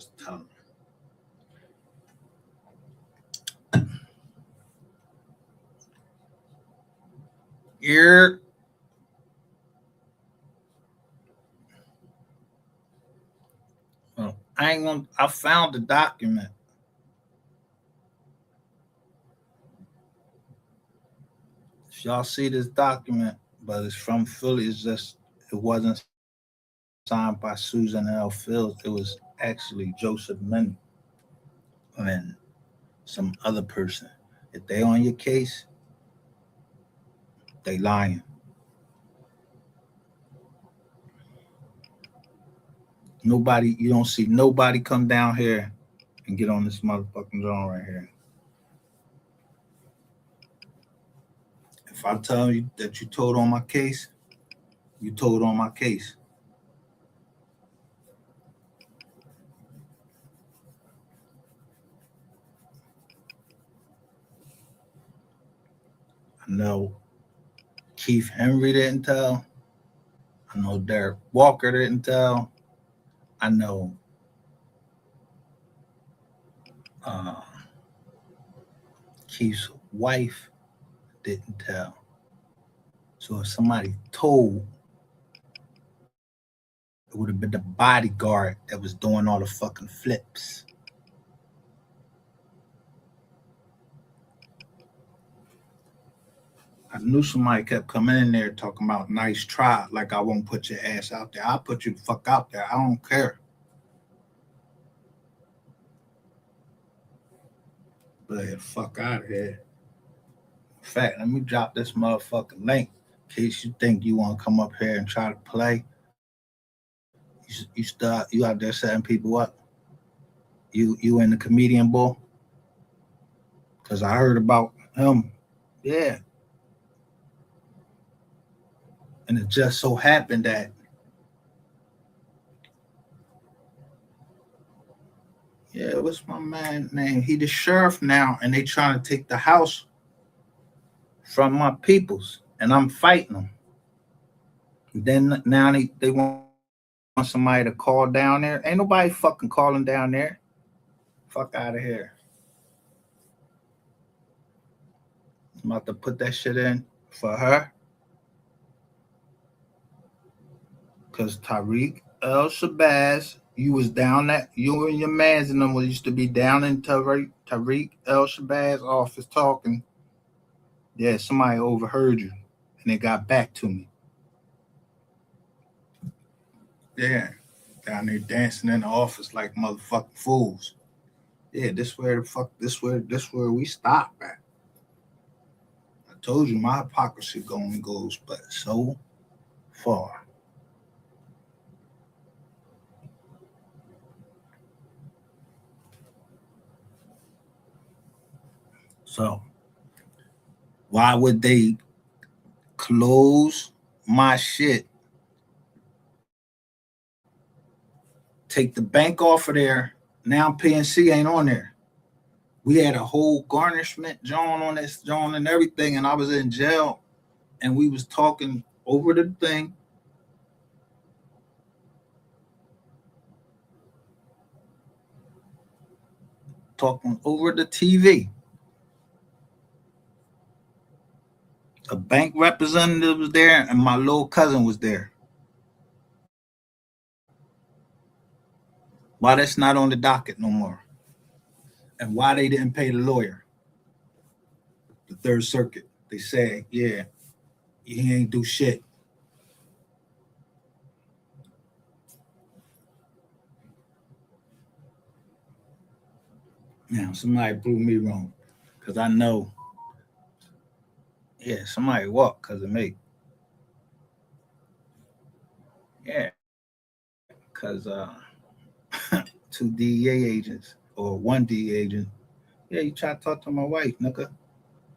was telling him. Here. Well, I found the document. If y'all see this document, but it's from Philly, it wasn't signed by Susan L. Fields. It was actually Joseph Minnie and some other person. If they on your case, they lying. Nobody, you don't see nobody come down here and get on this motherfucking zone right here. If I tell you that you told on my case, you told on my case. I know Keith Henry didn't tell. I know Derek Walker didn't tell. I know Keith's wife didn't tell. So if somebody told, it would have been the bodyguard that was doing all the fucking flips. I knew somebody kept coming in there talking about nice try, like I won't put your ass out there. I'll put you the fuck out there. I don't care. But the fuck out of here. In fact, let me drop this motherfucking link in case you think you want to come up here and try to play. You out there setting people up. You in the comedian bull? Because I heard about him. Yeah. And it just so happened that what's my man name? He the sheriff now, and they trying to take the house from my peoples, and I'm fighting them. Then now they want somebody to call down there. Ain't nobody fucking calling down there. Fuck out of here. I'm about to put that shit in for her. Because Tariq El Shabazz, you was down that, you and your mans and them used to be down in Tariq El Shabazz office talking. Yeah, somebody overheard you and they got back to me. Yeah, down there dancing in the office like motherfucking fools. Yeah, this where we stop at. I told you my hypocrisy goes but so far. So why would they close my shit, take the bank off of there? Now PNC ain't on there. We had a whole garnishment John on this John and everything, and I was in jail, and we was talking over the thing. Talking over the TV. A bank representative was there, and my little cousin was there. Why that's not on the docket no more? And why they didn't pay the lawyer? The Third Circuit. They said, yeah, he ain't do shit. Now, somebody proved me wrong. Because I know, yeah, somebody walked because of me. Yeah. Because 2 DEA agents or 1 DEA agent, yeah, you try to talk to my wife, nigga,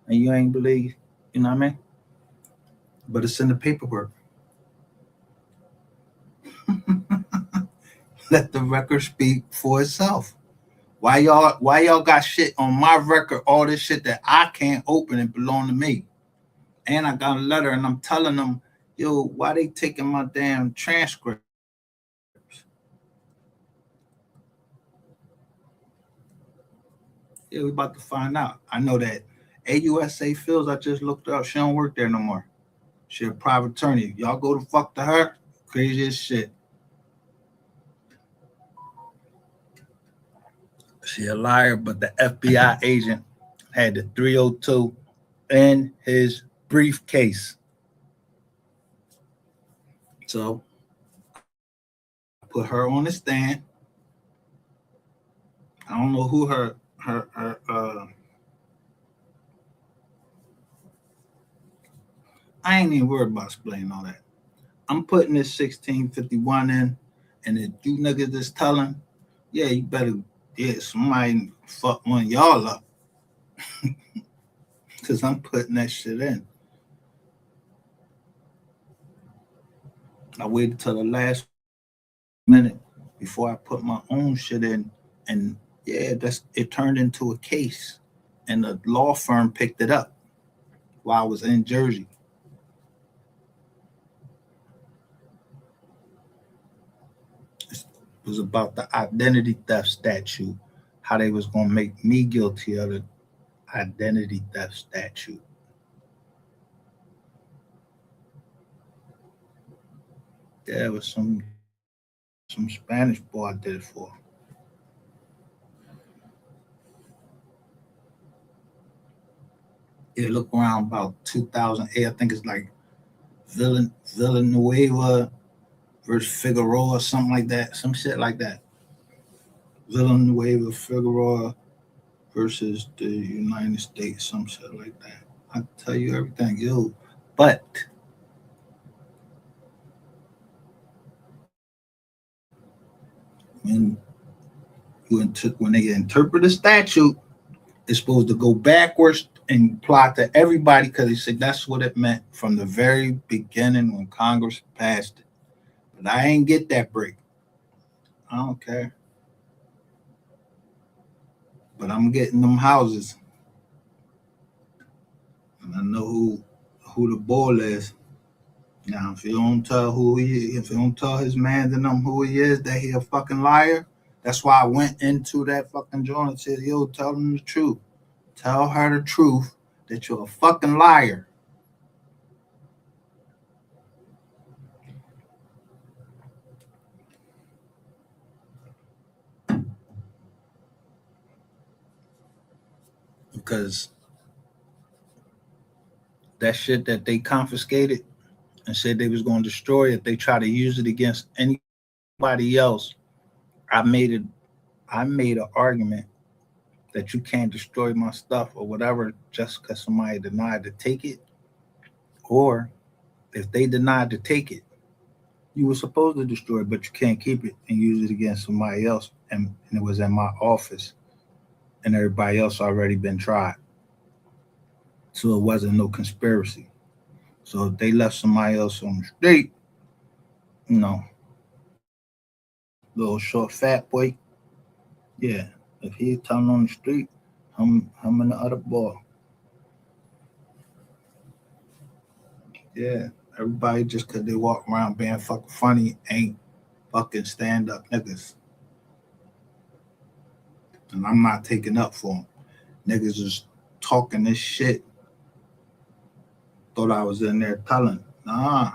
and you ain't believe, you know what I mean? But it's in the paperwork. Let the record speak for itself. Why y'all got shit on my record, all this shit that I can't open and belong to me? And I got a letter and I'm telling them, yo, why they taking my damn transcripts? Yeah, we about to find out. I know that AUSA Fields, I just looked up. She don't work there no more. She a private attorney. Y'all go to fuck to her. Crazy as shit. She a liar, but the FBI agent had the 302 in his briefcase. So I put her on the stand. I don't know who her I ain't even worried about explaining all that. I'm putting this 1651 in, and if you niggas just telling, yeah, you better, yeah, somebody fuck one of y'all up. Because I'm putting that shit in. I waited till the last minute before I put my own shit in. And yeah, it turned into a case. And the law firm picked it up while I was in Jersey. It was about the identity theft statute, how they was gonna make me guilty of the identity theft statute. Yeah, it was some Spanish boy I did it for. Yeah, look around about 2008. I think it's like Villanueva versus Figueroa, something like that, some shit like that. Villanueva Figueroa versus the United States, some shit like that. I tell you everything, yo. But when when they interpret a statute, it's supposed to go backwards and apply to everybody because they said that's what it meant from the very beginning when Congress passed it. But I ain't get that break. I don't care. But I'm getting them houses. And I know who the bull is. Now, if you don't tell who he is, if you don't tell his man and them who he is, that he a fucking liar. That's why I went into that fucking joint and said, yo, tell them the truth. Tell her the truth that you're a fucking liar. Because that shit that they confiscated and said they was going to destroy it, they try to use it against anybody else. I made an argument that you can't destroy my stuff or whatever just because somebody denied to take it, or if they denied to take it, you were supposed to destroy it, but you can't keep it and use it against somebody else. And it was in my office, and everybody else already been tried, so it wasn't no conspiracy. So if they left somebody else on the street, you know, little short fat boy, yeah. If he telling on the street, him and the other boy, yeah. Everybody just cause they walk around being fucking funny ain't fucking stand up niggas. And I'm not taking up for them. Niggas just talking this shit. Thought I was in there telling. Nah,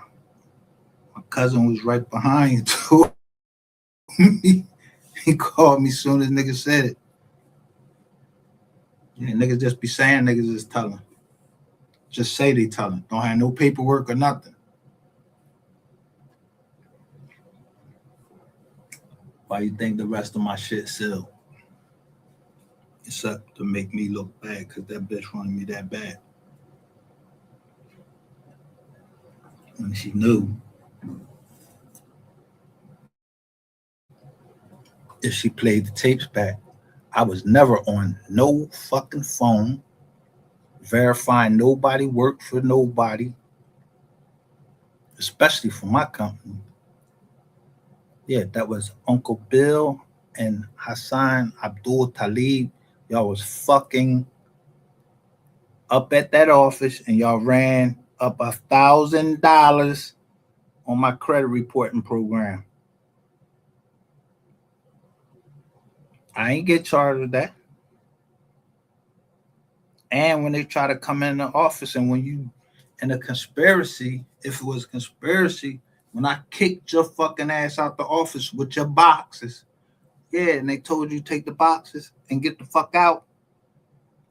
my cousin was right behind you too. He called me soon as niggas said it. Yeah, niggas just be saying niggas is telling. Just say they telling. Don't have no paperwork or nothing. Why you think the rest of my shit sealed? Except to make me look bad because that bitch wanted me that bad. And she knew if she played the tapes back, I was never on no fucking phone verifying nobody worked for nobody, especially for my company. Yeah, that was Uncle Bill and Hassan Abdul Talib. Y'all was fucking up at that office and y'all ran up $1,000 on my credit reporting program. I ain't get charged with that. And when they try to come in the office, and when you in a conspiracy, if it was conspiracy, when I kicked your fucking ass out the office with your boxes, yeah, and they told you take the boxes and get the fuck out.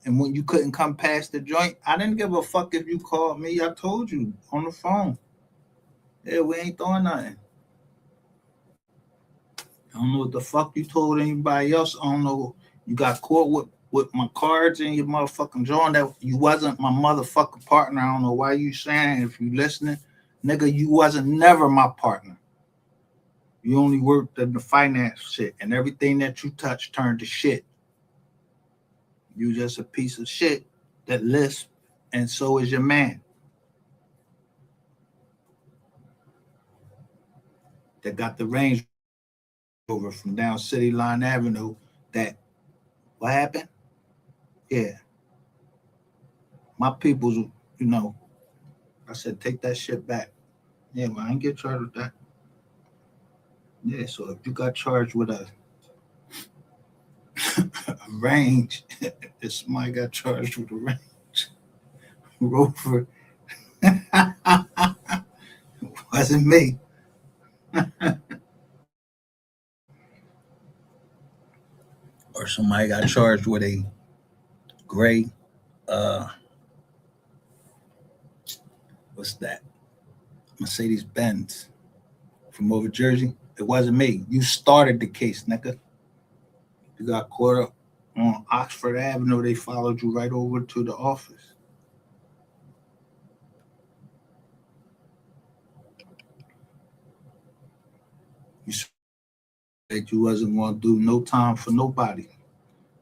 And when you couldn't come past the joint, I didn't give a fuck if you called me. I told you on the phone. Yeah, we ain't doing nothing. I don't know what the fuck you told anybody else. I don't know. You got caught with my cards in your motherfucking drawing that you wasn't my motherfucking partner. I don't know why you saying, if you listening, nigga, you wasn't never my partner. You only worked in the finance shit, and everything that you touched turned to shit. You just a piece of shit that lisps, and so is your man. That got the Range Rover from down City Line Avenue. That, what happened? Yeah. My people's, you know, I said, take that shit back. Yeah, well, I ain't get charged with that. Yeah, so if you got charged with a range, if somebody got charged with a Range Rover, wasn't me. Or somebody got charged with a gray, what's that? Mercedes Benz from over Jersey. It wasn't me. You started the case, nigga. You got caught up on Oxford Avenue. They followed you right over to the office. You said you wasn't going to do no time for nobody.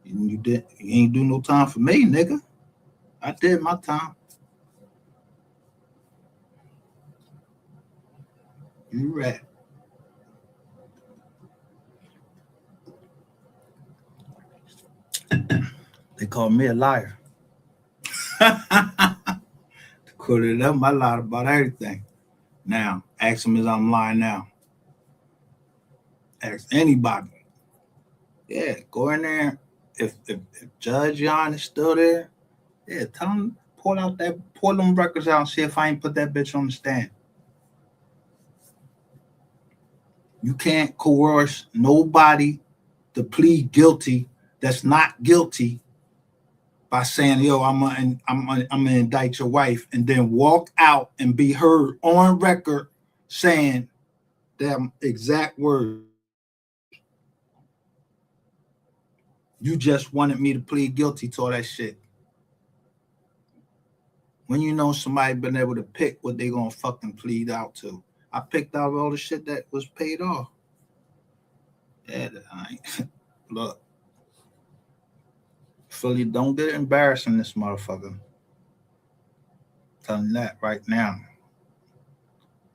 And you ain't do no time for me, nigga. I did my time. You rat. They called me a liar. Quote it up, I lied about everything. Now, ask them if I'm lying now. Ask anybody. Yeah, go in there. If Judge Yon is still there, yeah, tell him pull them records out and see if I ain't put that bitch on the stand. You can't coerce nobody to plead guilty that's not guilty by saying, "Yo, I'm gonna indict your wife," and then walk out and be heard on record saying them exact words. You just wanted me to plead guilty to all that shit. When you know somebody been able to pick what they gonna fucking plead out to. I picked out all the shit that was paid off. Yeah, look. Philly, don't get embarrassed in this motherfucker. Telling that right now.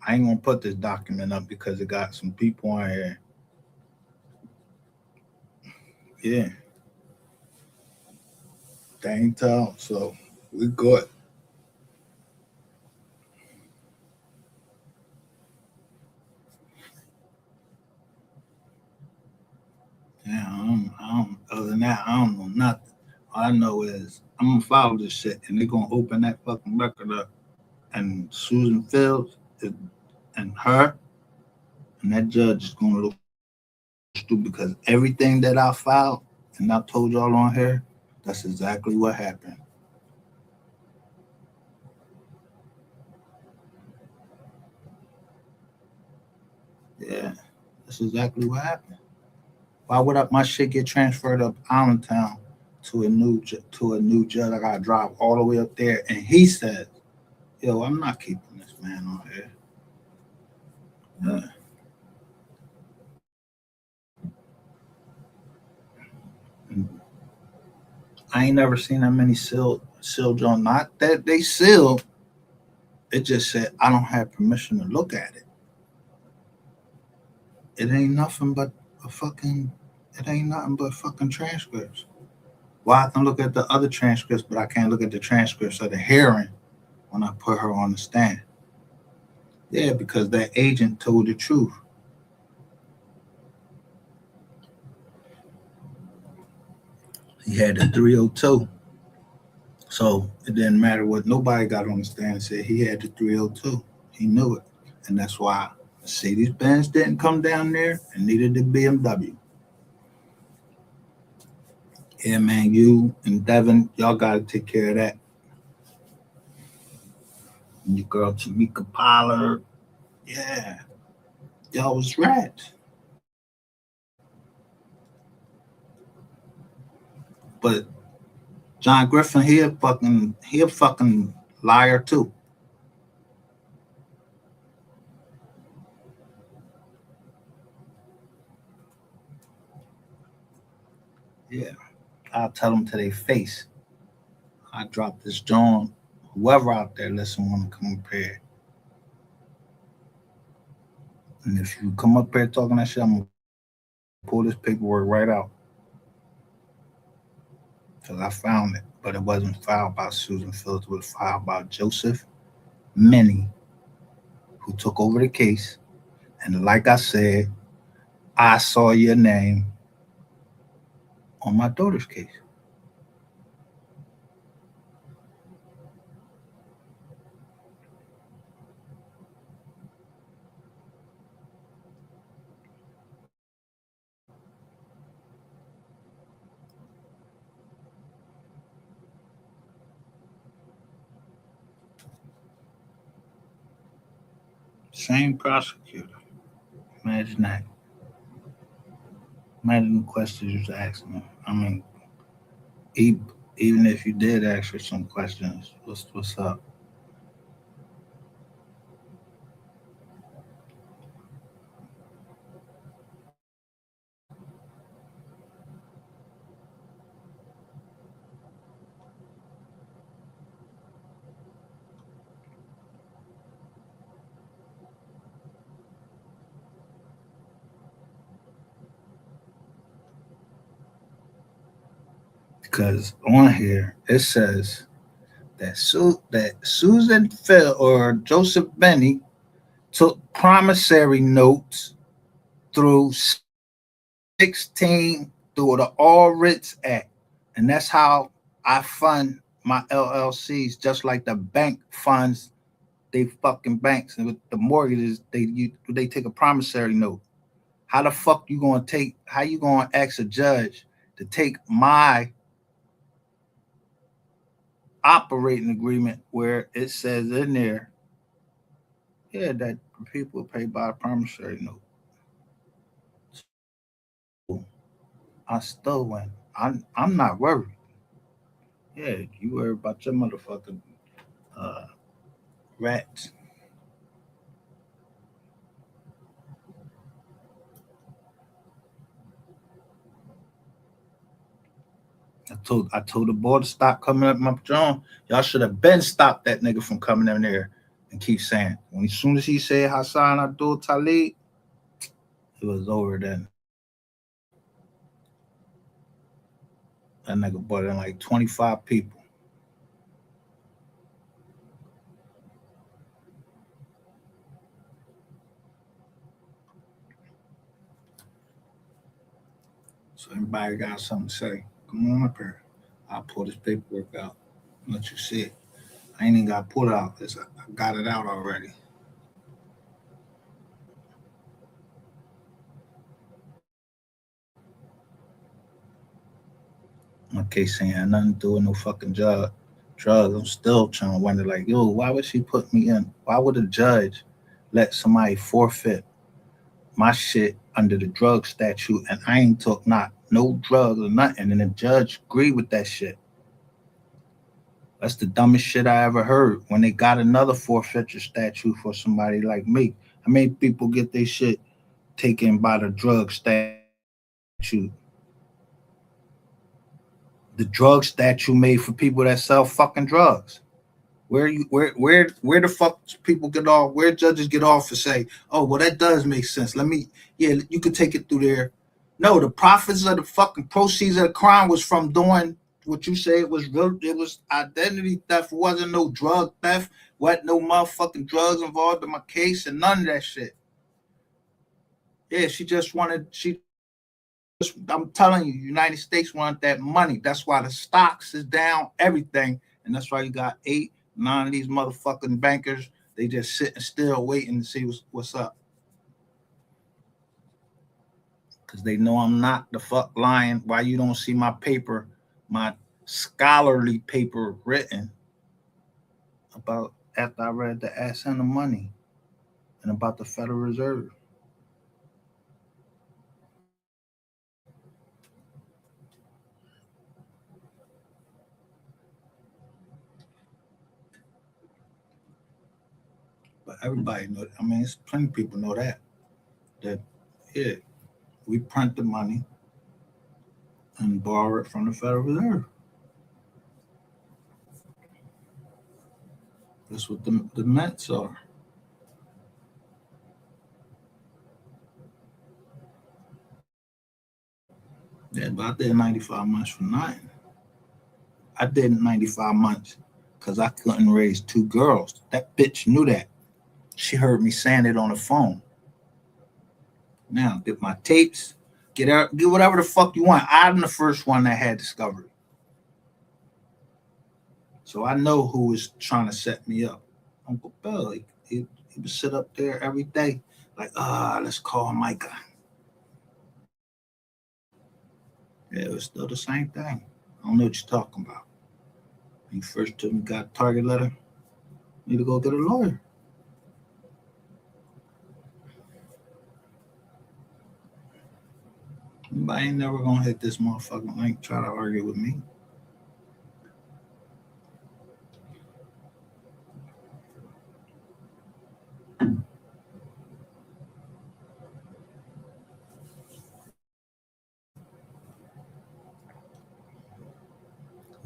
I ain't gonna put this document up because it got some people on here. Yeah. They ain't tell, so we good. Yeah, other than that, I don't know nothing. All I know is I'm gonna follow this shit and they're gonna open that fucking record up. And Susan Fields and her and that judge is gonna look stupid because everything that I filed and I told y'all on here, that's exactly what happened. Yeah, that's exactly what happened. Why would my shit get transferred up Allentown to a new judge? I gotta drive all the way up there, and he said, "Yo, I'm not keeping this man on here." Yeah. I ain't never seen that many sealed on. Not that they sealed. It just said I don't have permission to look at it. It ain't nothing but a fucking. It ain't nothing but fucking transcripts. Well, I can look at the other transcripts, but I can't look at the transcripts of the hearing when I put her on the stand. Yeah, because that agent told the truth. He had a 302. So it didn't matter what nobody got on the stand and said he had the 302. He knew it. And that's why Mercedes Benz didn't come down there and neither did BMW. Yeah, man, you and Devin, y'all got to take care of that. And your girl Tamika Pollard, yeah, y'all was rats. But John Griffin, he a fucking liar too. Yeah, I'll tell them to their face. I dropped this John. Whoever out there listen want to come up here. And if you come up here talking that shit, I'm gonna pull this paperwork right out. Because I found it. But it wasn't filed by Susan Phillips, it was filed by Joseph Minnie, who took over the case. And like I said, I saw your name on my daughter's case. Same prosecutor. Imagine that. Imagine the questions you was asking me. I mean, even if you did ask her some questions, what's up? Because on here it says that Susan Phil or Joseph Benny took promissory notes through 16 through the All Writs Act, and that's how I fund my LLCs, just like the bank funds they fucking banks, and with the mortgages they take a promissory note. How the fuck you gonna take? How you gonna ask a judge to take my operating agreement where it says in there, yeah, that people pay by a promissory note? I still win. I'm not worried. Yeah, you worry about your motherfucking uh, rats. I told the boy to stop coming up my John. Y'all should have been stopped that nigga from coming in there and keep saying. When as soon as he said Hassan Abdul Talib, it was over then. That nigga brought in like 25 people. So everybody got something to say. Come on up here. I'll pull this paperwork out. Let you see it. I ain't even got to pull it out. I got it out already. My case ain't had nothing to do with no fucking drugs. I'm still trying to wonder, like, yo, why would she put me in? Why would a judge let somebody forfeit my shit under the drug statute and I ain't took not no drugs or nothing, and the judge agreed with that shit? That's the dumbest shit I ever heard. When they got another forfeiture statute for somebody like me, I mean, people get their shit taken by the drug statute. The drug statute made for people that sell fucking drugs. Where the fuck people get off? Where judges get off and say, oh well, that does make sense. Yeah, you could take it through there. No, the profits of the fucking proceeds of the crime was from doing what you say it was real. It was identity theft. It wasn't no drug theft. What no motherfucking drugs involved in my case and none of that shit. Yeah, she just wanted she. I'm telling you, United States wanted that money. That's why the stocks is down, everything, And that's why you got 8, 9 of these motherfucking bankers. They just sitting still waiting to see what's up. Because they know I'm not the fuck lying. Why you don't see my paper, my scholarly paper written about after I read the ass and the money and about the Federal Reserve. But everybody know. I mean, it's plenty of people know that. That yeah, we print the money and borrow it from the Federal Reserve. That's what the Mets are. Yeah, but I did 95 months for nothing. I did 95 months because I couldn't raise 2 girls. That bitch knew that. She heard me saying it on the phone. Now, get my tapes, get whatever the fuck you want. I'm the first one that had Discovery. So I know who was trying to set me up. Uncle Bill, he would sit up there every day, like, let's call Micah. Yeah, it was still the same thing. I don't know what you're talking about. When you first told me got a target letter, need to go get a lawyer. Anybody ain't never gonna hit this motherfucking link, try to argue with me.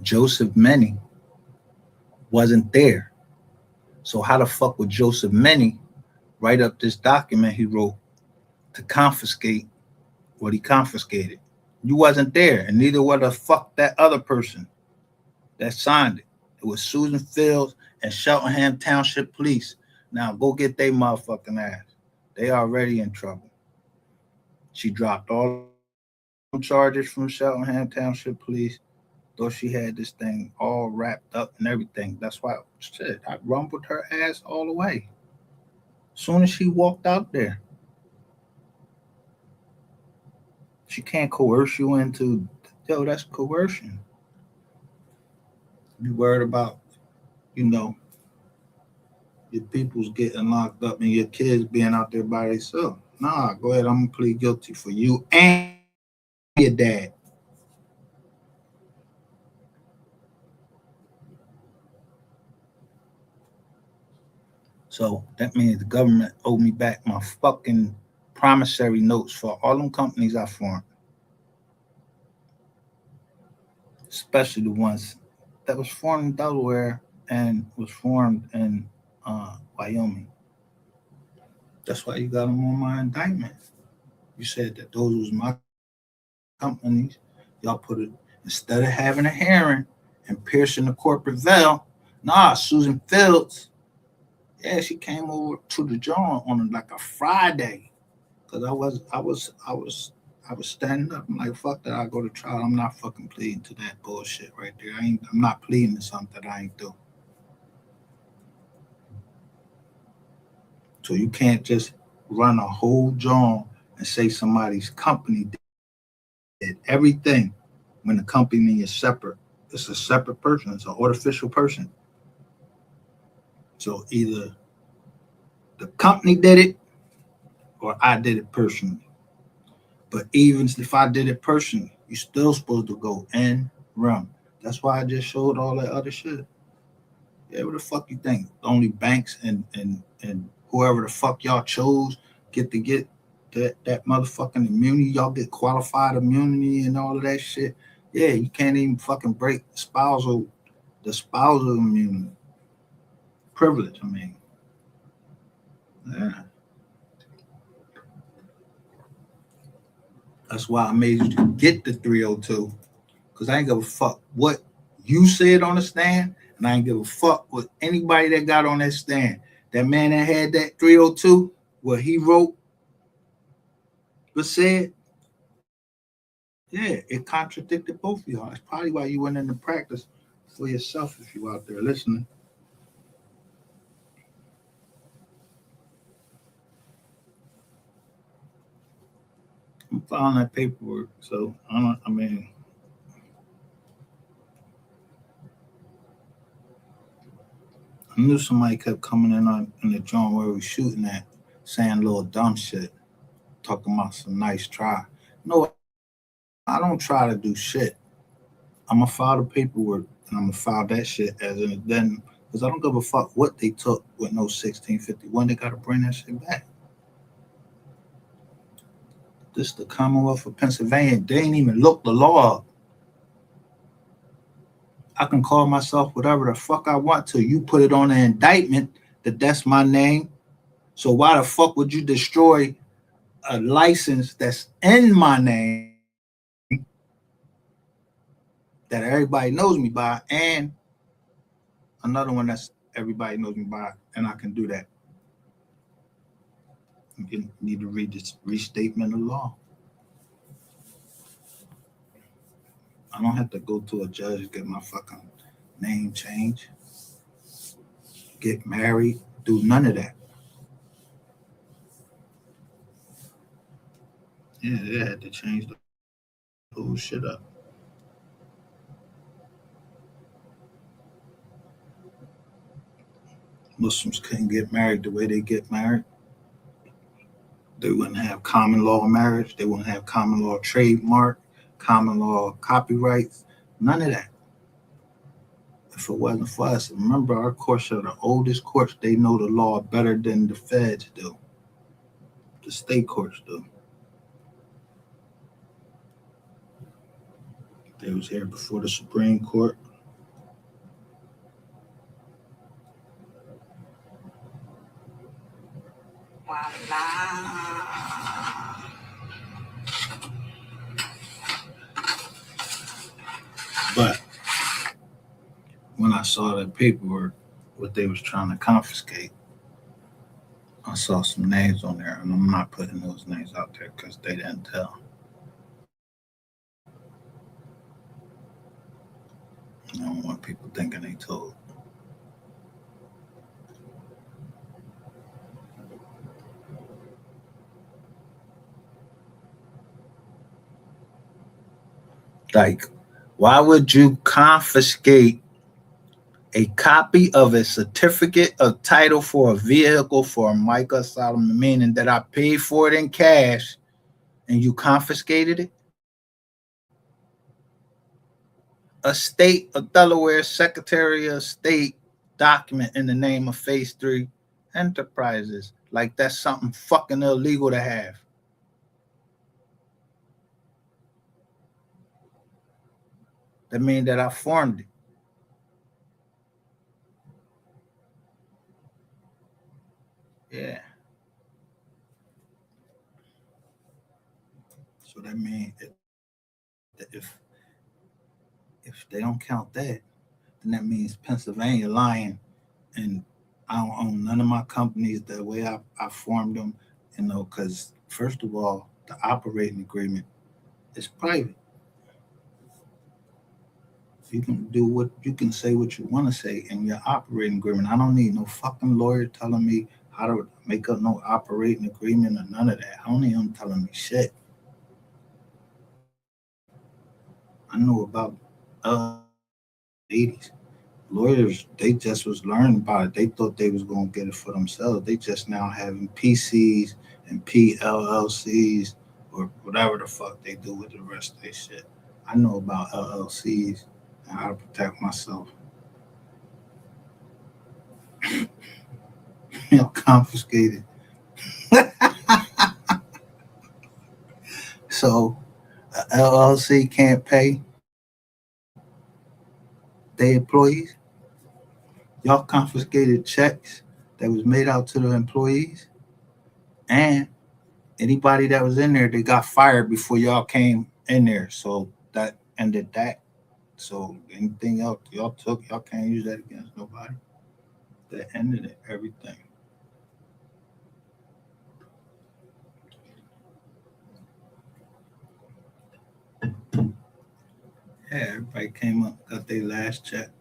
Joseph Meny wasn't there. So how the fuck would Joseph Meny write up this document he wrote to confiscate what he confiscated? You wasn't there, and neither was the fuck that other person that signed it. It was Susan Fields and Cheltenham Township Police. Now go get they motherfucking ass. They already in trouble. She dropped all charges from Cheltenham Township Police. Though she had this thing all wrapped up and everything. That's why shit, I rumbled her ass all the way. Soon as she walked out there. She can't coerce you into, that's coercion. You worried about, your people's getting locked up and your kids being out there by themselves. Nah, go ahead, I'm gonna plead guilty for you and your dad. So that means the government owed me back my fucking promissory notes for all them companies I formed. Especially the ones that was formed in Delaware and was formed in Wyoming. That's why you got them on my indictment. You said that those was my companies. Y'all put it, instead of having a hearing and piercing the corporate veil, nah, Susan Fields, yeah, she came over to the joint on like a Friday. Cause I was standing up. I'm like, fuck that, I go to trial. I'm not fucking pleading to that bullshit right there. I'm not pleading to something that I ain't do. So you can't just run a whole joint and say somebody's company did everything when the company is separate. It's a separate person. It's an artificial person. So either the company did it or I did it personally. But even if I did it personally, you're still supposed to go in rem. That's why I just showed all that other shit. Yeah, what the fuck you think? Only banks and whoever the fuck y'all chose get that motherfucking immunity. Y'all get qualified immunity and all of that shit. Yeah, you can't even fucking break the spousal immunity privilege. I mean, yeah. That's why I made you get the 302, because I ain't give a fuck what you said on the stand, and I ain't give a fuck what anybody that got on that stand. That man that had that 302, what he wrote but said, yeah, it contradicted both of y'all. That's probably why you went into practice for yourself if you out there listening. I'm filing that paperwork, so I mean, I knew somebody kept coming in the joint where we was shooting at, saying little dumb shit, talking about some nice try. No, I don't try to do shit. I'm gonna file the paperwork and I'm gonna file that shit as an then because I don't give a fuck what they took with no 1651. They gotta bring that shit back. This the Commonwealth of Pennsylvania. They ain't even look the law up. I can call myself whatever the fuck I want to. You put it on an indictment that that's my name. So why the fuck would you destroy a license that's in my name that everybody knows me by, and another one that's everybody knows me by, and I can do that? You need to read this restatement of law. I don't have to go to a judge to get my fucking name changed, get married, do none of that. Yeah, they had to change the whole shit up. Muslims couldn't get married the way they get married. They wouldn't have common law marriage. They wouldn't have common law trademark, common law copyrights, none of that. If it wasn't for us, remember our courts are the oldest courts. They know the law better than the feds do. The state courts do. They was here before the Supreme Court. But when I saw that paperwork, what they was trying to confiscate, I saw some names on there, and I'm not putting those names out there because they didn't tell. I don't want people thinking they told. Like, why would you confiscate a copy of a certificate of title for a vehicle for a Micah Solomon, meaning that I paid for it in cash and you confiscated it? A state of Delaware Secretary of State document in the name of Phase 3 Enterprises. Like, that's something fucking illegal to have. That means that I formed it. Yeah. So that means if they don't count that, then that means Pennsylvania lying, and I don't own none of my companies the way I formed them, because first of all, the operating agreement is private. You can do what you can say what you want to say in your operating agreement. I don't need no fucking lawyer telling me how to make up no operating agreement or none of that. I don't need him telling me shit. I know about 80s. Lawyers, they just was learning about it. They thought they was gonna get it for themselves. They just now having PCs and PLLCs or whatever the fuck they do with the rest of their shit. I know about LLCs and how to protect myself. Confiscated. So a LLC can't pay their employees. Y'all confiscated checks that was made out to the employees, and anybody that was in there, they got fired before y'all came in there. So that ended that. So anything else y'all took, y'all can't use that against nobody. That ended it, everything. Yeah, everybody came up, got their last check.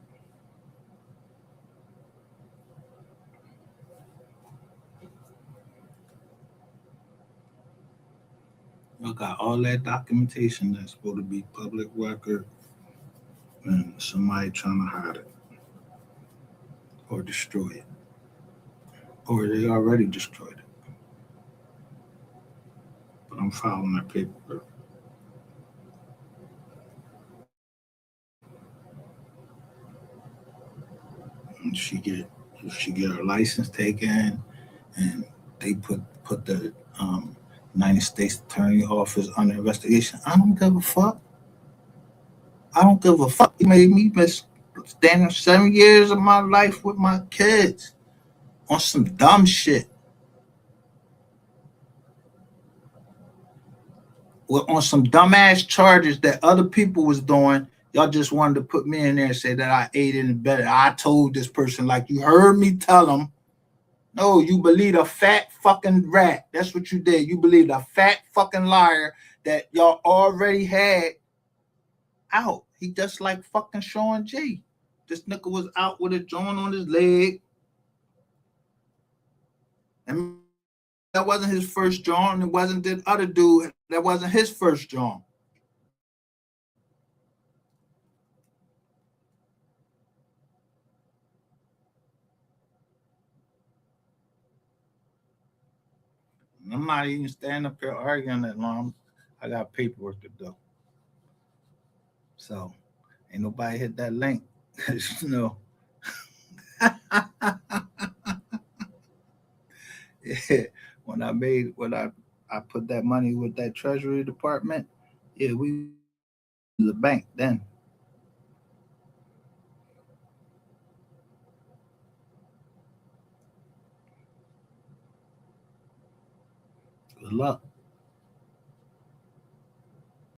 got all that documentation that's supposed to be public record, and somebody trying to hide it or destroy it, or they already destroyed it. But I'm filing that paperwork. And she get her license taken, and they put the United States Attorney Office under investigation. I don't give a fuck. I don't give a fuck. He made me miss standing 7 years of my life with my kids on some dumb shit. On some dumbass charges that other people was doing. Y'all just wanted to put me in there and say that I aided and abetted. I told this person, like, you heard me tell them. No, you believed a fat fucking rat. That's what you did. You believed a fat fucking liar that y'all already had out. He just like fucking Sean G. This nigga was out with a joint on his leg. And that wasn't his first joint. It wasn't the other dude. That wasn't his first joint. I'm not even standing up here arguing that long. I got paperwork to do. So ain't nobody hit that link. You know. Yeah. When I put that money with that Treasury Department, yeah, we the bank then. Good luck.